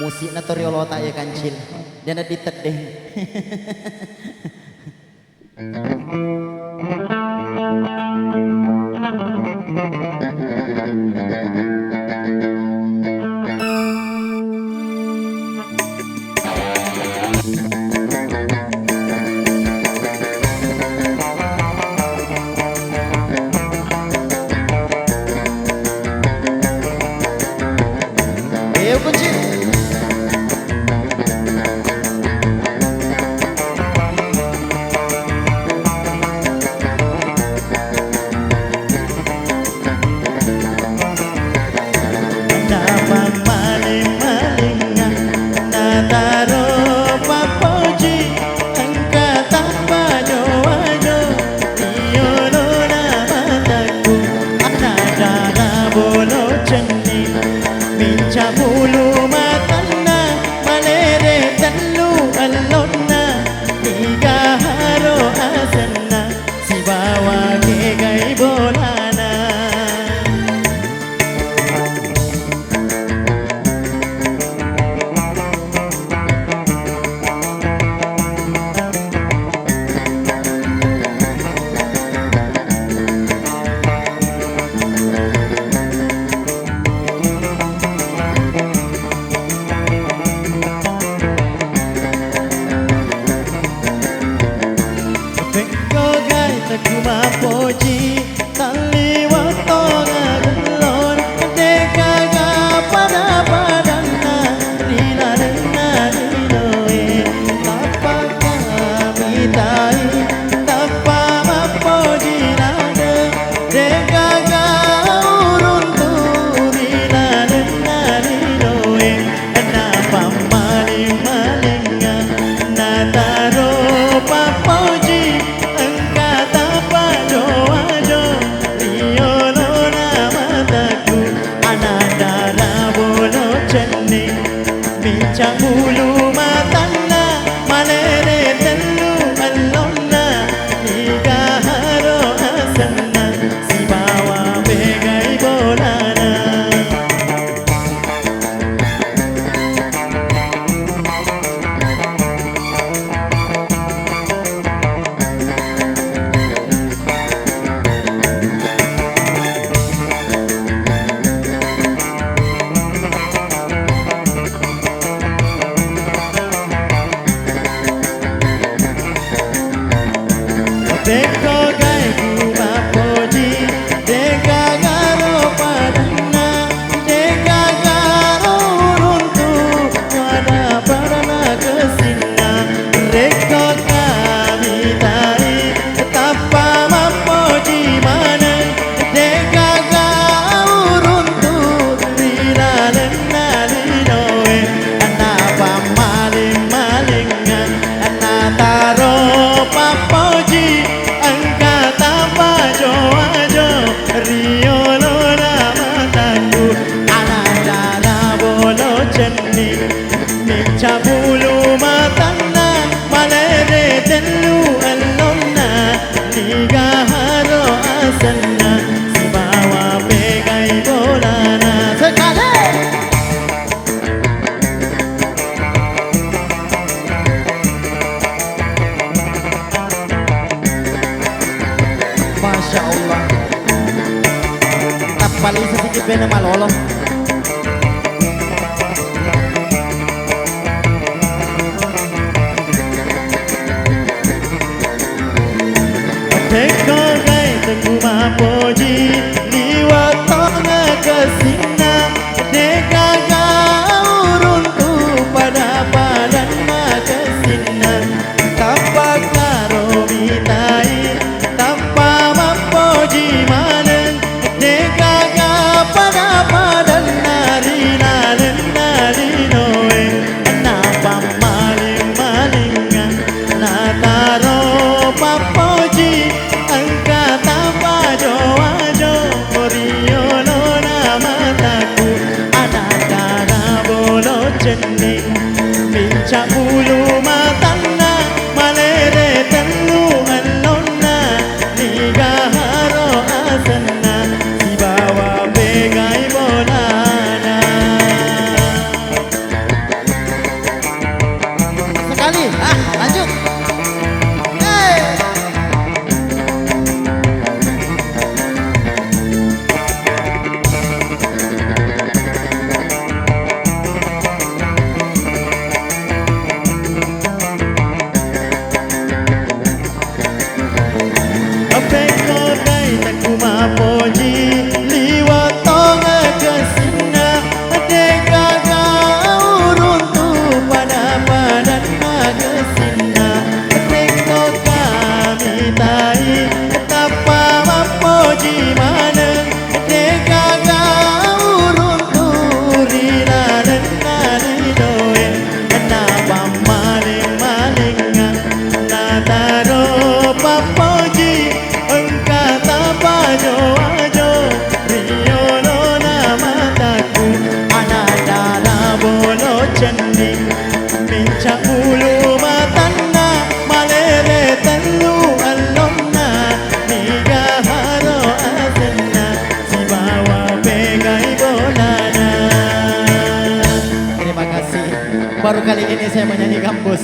Musikna toriolo tak ya kancil. Dan ada ditedeng. Ayo kancil. Bulu matana malere tallu allonna higa haro asanna sibawa ke gai bolana Kuma poji tali watonga gelon deka ga pada padana rina rina rinoe tapaka mitai tapa mapoji nade deka ga urun tu rina rina rinoe na pamali malenga na taro papoji Bincang bulu matana malere tellu allonna higa haro asanna sibawa begai bolana Deko gai kuma poji deka garo padana deka garo runtu pada padana kesinna deko kami tai tapa mapoji mana deka garo runtu rina lena linoe anapa maling malingan anataro papoji Rio lona mataku anandara bolo chenni mincha bulu matana malere tellu allonna niga haro asanna sibawa begai bolana sekali Masya Allah paling sedikit bena malolo Teko gai tekuma poji liwa tonga kesinna deka gaurun tu pada padana kesinna tapa karo mitai tapa mapoji manen deka pada padana rina rina rinoe napa maling malingan na taro papoji angka tapa jo ajo rio lona mataku anandara bolo chenni mincha bulu matana malere tellu allonna niga haro asanna sibawa begai bolana cening Mencak bulu matana malere telu alonna Niga haro asena si bawa pegai bolana. Terima kasih. Baru kali ini saya menyanyi gambus.